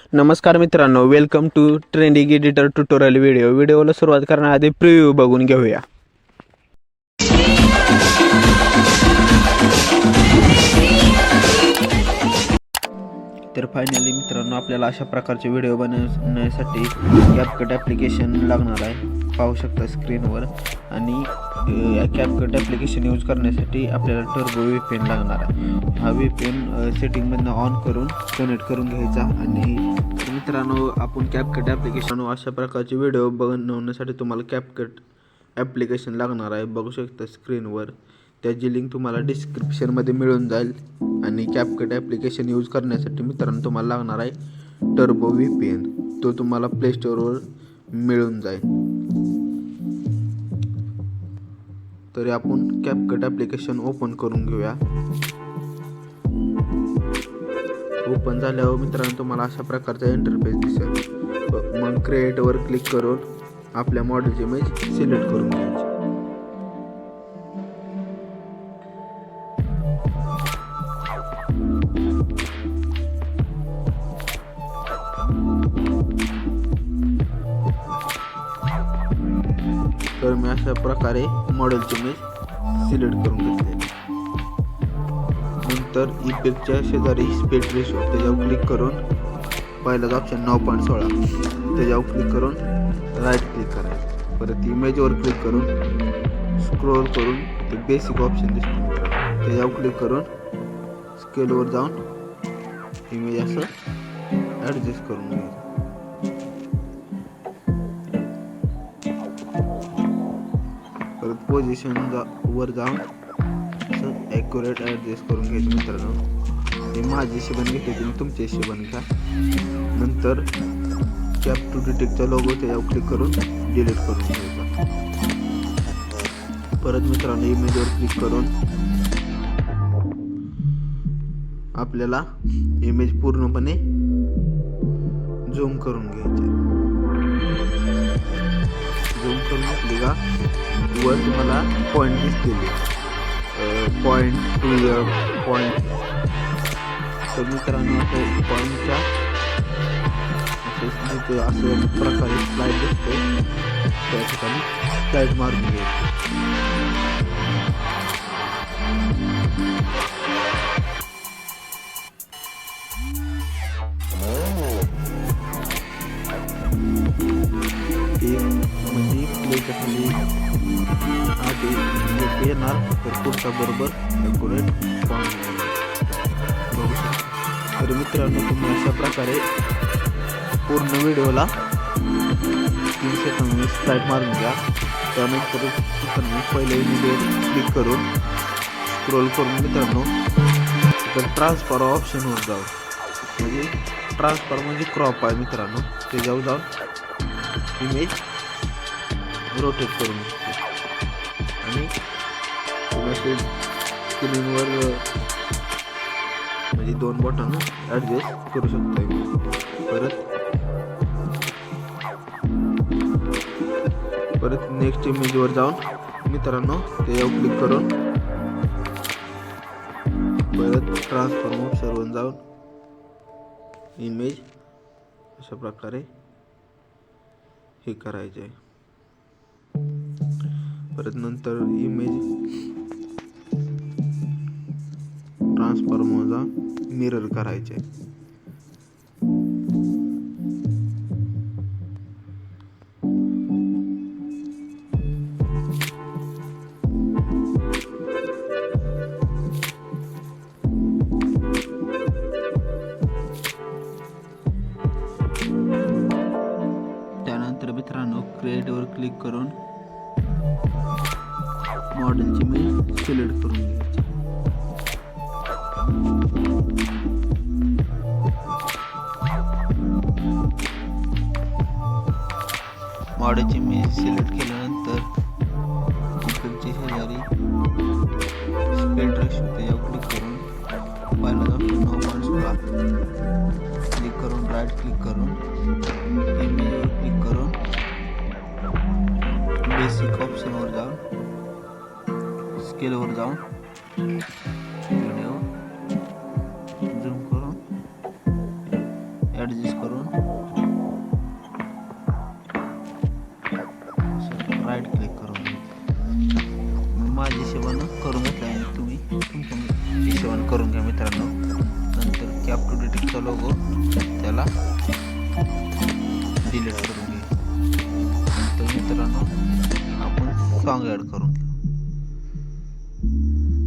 नमस्कार मित्रांनो, welcome to trending editor tutorial व्हिडिओला सुरुवात करण्याआधी प्रिव्ह्यू बघून घेऊया. तर फायनली मित्रांनो, आपल्याला अशा प्रकारचे व्हिडिओ बनवण्यासाठी कॅपकट ॲप्लिकेशन लागणार आहे. पाहू शकता स्क्रीनवर. आणि कॅपकट ॲप्लिकेशन यूज करण्यासाठी आपल्याला टर्बो VPN लागणार आहे. हा VPN सेटिंगमधनं ऑन करून कनेक्ट करून घ्यायचा. आणि मित्रांनो, आपण कॅपकट ॲप्लिकेशन अशा प्रकारचे व्हिडिओ बनवण्यासाठी तुम्हाला कॅपकट ॲप्लिकेशन लागणार आहे. बघू शकता स्क्रीनवर. त्याची लिंक तुम्हाला डिस्क्रिप्शनमध्ये मिळून जाईल. आणि कॅपकट ॲप्लिकेशन यूज करण्यासाठी मित्रांनो तुम्हाला लागणार आहे टर्बो VPN. तो तुम्हाला प्ले स्टोअरवर मिळून जाईल. तरी आपण कॅपकट ॲप्लिकेशन ओपन करून घेऊया. ओपन झाल्यावर मित्रांनो तुम्हाला अशा प्रकारचा इंटरफेस दिसेल. मग क्रिएटवर क्लिक करून आपल्या मॉडेलची इमेज सिलेक्ट करून घ्यायची. तर मी अशा प्रकारे मॉडेलची इमेज सिलेक्ट करून घेतले. नंतर इफेक्टच्या शेजारी स्पीड रेशो त्याच्यावर क्लिक करून पहिलाच ऑप्शन 9.16 त्याच्यावर क्लिक करून राईट क्लिक करायचं. परत इमेजवर क्लिक करून स्क्रोल करून ते बेसिक ऑप्शन दिसतो त्याच्यावर क्लिक करून स्केलवर जाऊन इमेज असं ॲडजस्ट करून घ्यायचं. परत पोझिशन वर जाऊन असं ॲक्युरेट ॲडजस्ट करून घ्यायचं. मित्रांनो, हे माझी हिशोबाने घेतले, तुम्ही तुमच्या हिशोबाने घ्या. नंतर कॅप टू डिटेक्टचा लोगो त्याच्यावर क्लिक करून डिलीट करून घ्यायचा. परत मित्रांनो इमेजवर क्लिक करून आपल्याला इमेज पूर्णपणे झूम करून घ्यायची. झूम करून घेतली का वर तुम्हाला पॉईंट दिसतील. Point 2 point. तर मित्रांनो असं पॉईंटच्या असं प्रकारे स्लाईड दिसते. त्या ठिकाणी स्लाईड मारून घ्यायची. म्हणजे प्लेच्या खाली आधी येणार तर पुढचा बरोबर ॲक्युरेट पॉईंट बघू शकता. तर मित्रांनो तुम्ही अशा प्रकारे पूर्ण व्हिडिओला 3 सेकंद स्लाईड मारून घ्या. त्यानंतर मित्रांनो पहिले इमेजवर क्लिक करून स्क्रोल करून मित्रांनो तर ट्रान्सफर ऑप्शनवर जाऊ. म्हणजे ट्रान्सफर म्हणजे क्रॉप आहे मित्रांनो. त्याच्यावर जाऊन इमेज रोटेट करून घेतो. आणि तुम्ही स्क्रीनवर म्हणजे 2 बटन ॲडजस्ट करू शकता. परत नेक्स्ट इमेजवर जाऊन मित्रांनो त्याच्यावर क्लिक करून परत ट्रान्सफॉर्म ऑप्शनवर जाऊन इमेज अशा प्रकारे हे करायचे आहे. परत नंतर इमेज ट्रान्सफॉर्मर जाऊन मिरर करायचे. त्यानंतर मित्रांनो क्रिएटवर क्लिक करून मॉडेलची इमेज सिलेक्ट करून घ्यायची. मॉडेलची इमेज सिलेक्ट केल्यानंतर इफेक्टच्या शेजारी स्पीड रेशो त्याच्यावर क्लिक करून पहिला ऑप्शन 9.16 क्लिक करून राईट क्लिक करून इमेजवर क्लिक करून बेसिक ऑप्शनवर जाऊन स्केलवर जाऊन व्हिडिओ झूम करून ॲडजस्ट फिक्स करून राईट क्लिक करून माझ्या हिशोबानं करून घेतलं आहे. तुम्ही तुमच्या हिशोबानं करून घ्या मित्रांनो. नंतर CapCueDeticचा लोगो त्याला डिलीट करून घ्या. नंतर मित्रांनो आपण सॉन्ग ॲड करून घेऊ.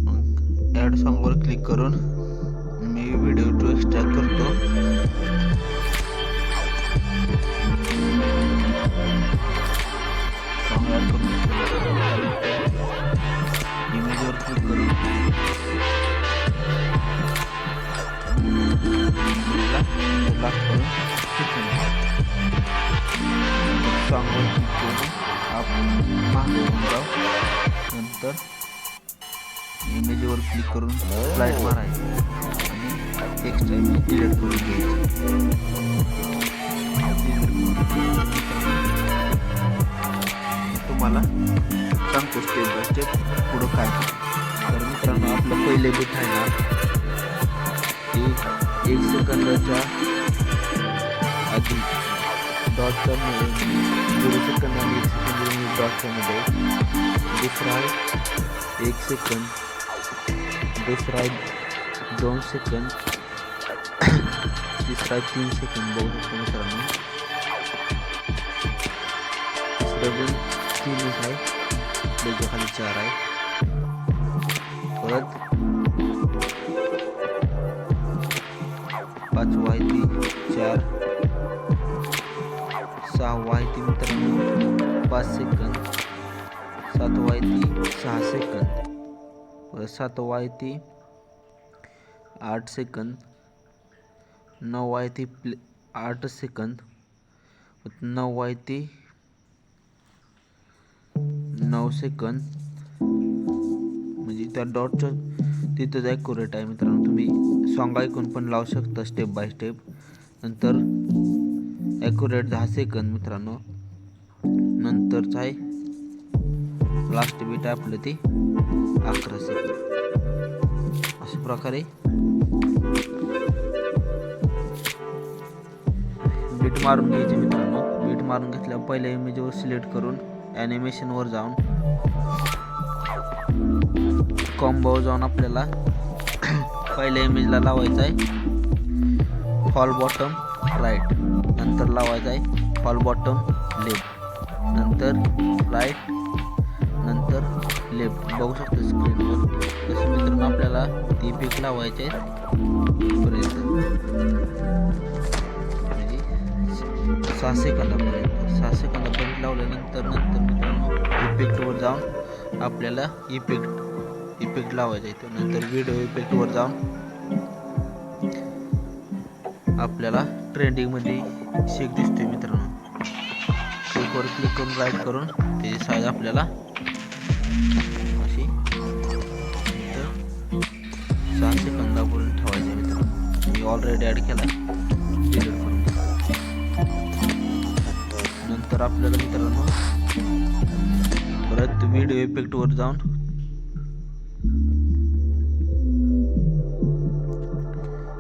मग ॲड सॉन्गवर क्लिक करून मी व्हिडिओ टू एक्सट्रॅक्ट करतो. सॉन्ग ॲड करून इमेजवर क्लिक करून लास्ट करून सॉन्गवर क्लिक करून आपण मागे जाऊ. नंतर इमेजवर क्लिक करून स्लाइड मारायची आणि टेक्स्ट इमेज डिलीट करून घ्यायची. तुम्हाला सांगतो स्टेप बाय स्टेप पुढं काय. तर मित्रांनो आपलं पहिले बीट आहे ना ते 1 सेकंदाच्या आधी डॉटच्या मध्ये 0 सेकंद आणि 1 सेकंद डॉटच्या मध्ये. दुसरा आहे 1 सेकंद, दुसरा आहे 2 सेकंद, तिसरा आहे 3 सेकंद. बघू शकतो मित्रांनो तिसरं पण 3च आहे, त्याच्या खाली 4 आहे. परत 5वा आहे ती 4, 6वा आहे ती मित्रांनो 5 सेकंद, 7वा आहे ती 6 सेकंद, 7वा आहे ती 8 सेकंद, 9वा आहे ती 8 सेकंद, 9वा आहे ती 9 सेकंद. म्हणजे त्या डॉटच्या तिथंच ॲक्युरेट आहे मित्रांनो. तुम्ही सॉन्ग ऐकून पण लावू शकता स्टेप बाय स्टेप. नंतर ॲक्युरेट 10 सेकंद मित्रांनो. नंतरच आहे लास्ट बीट आहे आपलं ते 11 सेकंद. अशा प्रकारे बीट मारून घ्यायचे मित्रांनो. बीट मारून घेतल्यावर पहिल्या इमेजवर सिलेक्ट करून ॲनिमेशनवर जाऊन कॉम्बोवर जाऊन आपल्याला पहिल्या इमेजला लावायचं आहे फॉल बॉटम राईट, नंतर लावायचं आहे फॉल बॉटम लेफ्ट, नंतर राईट, नंतर लेफ्ट. बघू शकतो स्क्रीनवर. तसं मित्रांनो आपल्याला ती पिक लावायचे आहेत पर्यंत, म्हणजे 6 सेकंदापर्यंत. 6 सेकंदापर्यंत लावल्यानंतर मित्रांनो इफेक्टवर जाऊन आपल्याला इफेक्ट लावायचा आहे. नंतर व्हिडिओ इफेक्टवर जाऊन आपल्याला ट्रेंडिंगमध्ये शेक दिसतोय मित्रांनो. शेकवर क्लिक करून राईट करून त्याची साईज आपल्याला अशी 6 सेकंदापर्यंत ठेवायची मित्रांनो. मी ऑलरेडी ॲड केला आहे, डिलीट करून. नंतर आपल्याला मित्रांनो परत व्हिडिओ इफेक्टवर जाऊन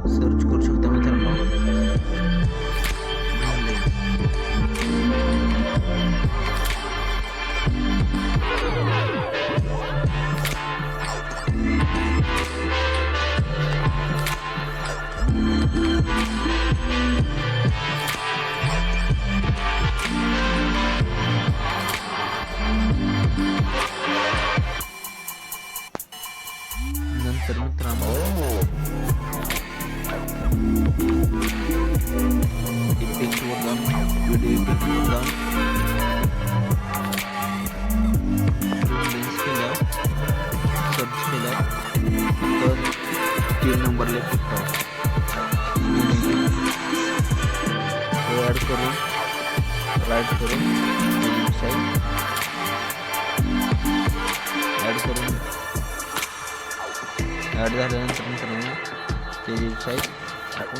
सर्च करू शकता मित्रांनो. नंतर मित्रांनो इफेक्टवर जाऊन व्हिडिओ इफेक्टवर जाऊन लेन्स केल्यावर सर्च केल्यावर तर 3 नंबरला इफेक्ट आहे तो ॲड करून राईट करून साईड ॲड करून ॲड झाल्यानंतर मित्रांनो त्याची साईज आपण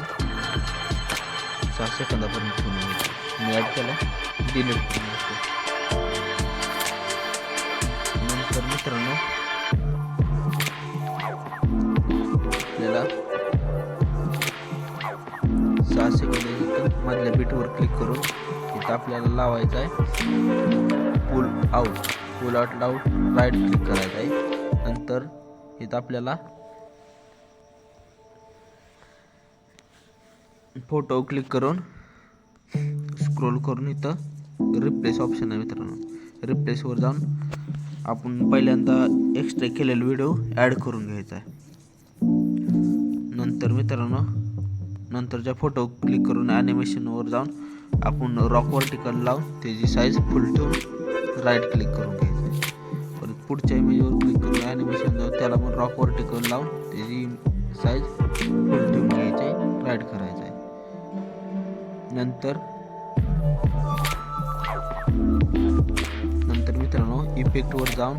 6 सेकंदापर्यंत ठेवून मी ॲड केला, डिलीट करून घेतो. नंतर मित्रांनो आपल्याला 6 सेकंद मधल्या बीटवर क्लिक करून इथं आपल्याला लावायचं आहे पुल आउट राईट क्लिक करायचं आहे. नंतर इथं आपल्याला फोटो क्लिक करून स्क्रोल करून इथं रिप्लेस ऑप्शन आहे मित्रांनो. रिप्लेसवर जाऊन आपण पहिल्यांदा एक्स्ट्रा केलेला व्हिडिओ ॲड करून घ्यायचा आहे. नंतर मित्रांनो नंतरच्या फोटो क्लिक करून ॲनिमेशनवर जाऊन आपण रॉक वर्टिकल लावून त्याची साईज फुल ठेवून राईट क्लिक करून घ्यायचं आहे. परत पुढच्या इमेजवर क्लिक करून ॲनिमेशन जाऊन त्याला पण रॉक वर्टिकल लावून त्याची साईज फुल ठेवून घ्यायची आहे, राईट करायचं आहे. नंतर मित्रांनो इफेक्टवर जाऊन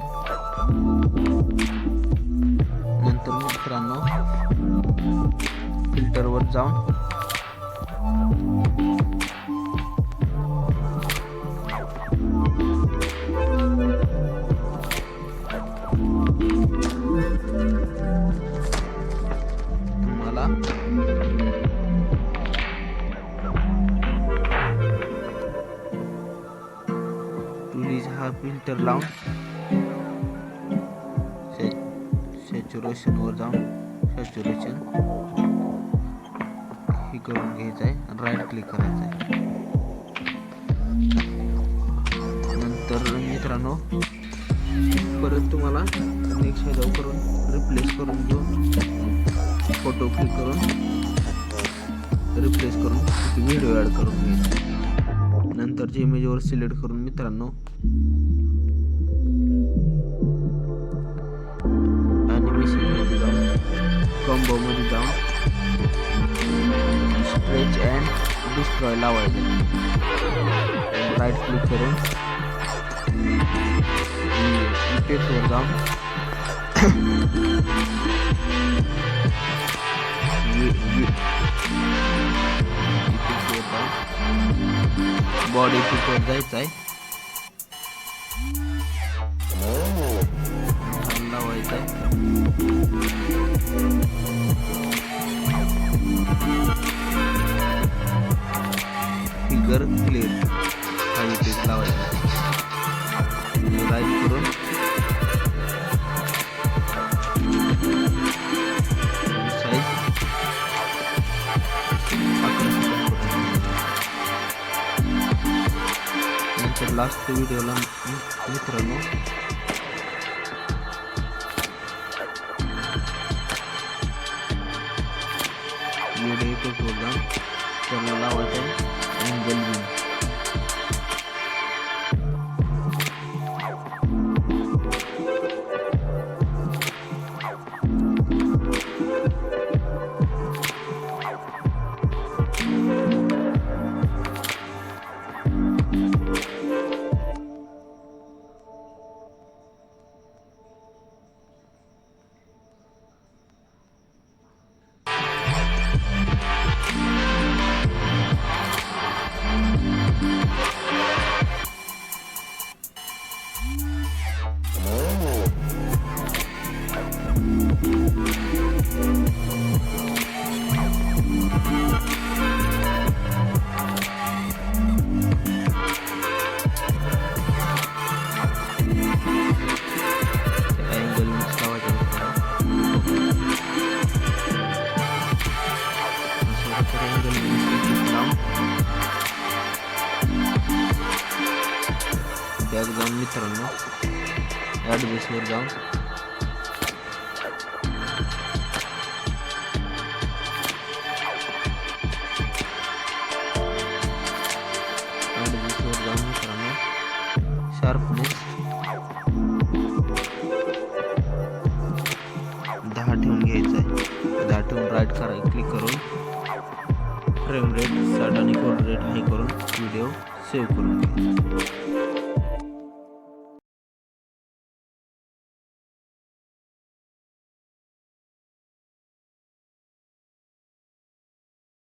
नंतर मित्रांनो फिल्टरवर जाऊन तुम्हाला हा फिल्टर लावून सॅच्युरेशनवर जाऊन सॅच्युरेशन हे करून घ्यायचं आहे आणि राईट क्लिक करायचं आहे. नंतर मित्रांनो परत तुम्हाला नेक्स्ट ह्याच्यावर करून रिप्लेस करून घेऊन फोटो क्लिक करून रिप्लेस करून व्हिडिओ ॲड करून घ्यायचा आहे. नंतरच्या इमेजवर सिलेक्ट करून मित्रांनो ॲनिमेशनमध्ये जाऊन कॉम्बोमध्ये जाऊन स्ट्रेच अँड डिस्ट्रॉय लावायचं. राईट क्लिक करून इफेक्टवर जाऊन बॉडी इफेक्टवर जायचं आहे, लावायचं आहे. फिगर क्लिअर हा इफेक्ट लावायचा आहे. राईट करून साईज नंतर लास्ट व्हिडिओला मित्रांनो व्हिडिओ इफेक्टवर जाऊन त्याला लावायचं आहे अँगल विन. बॅक जाऊन मित्रांनो ॲडजस्टवर जाऊन मित्रांनो शार्पनेस 10 ठेवून घ्यायचं आहे. 10 ठेवून राईट क्लिक करून फ्रेम रेट 60 आणि कोड रेट हाय करून व्हिडिओ सेव्ह करून घ्यायचा.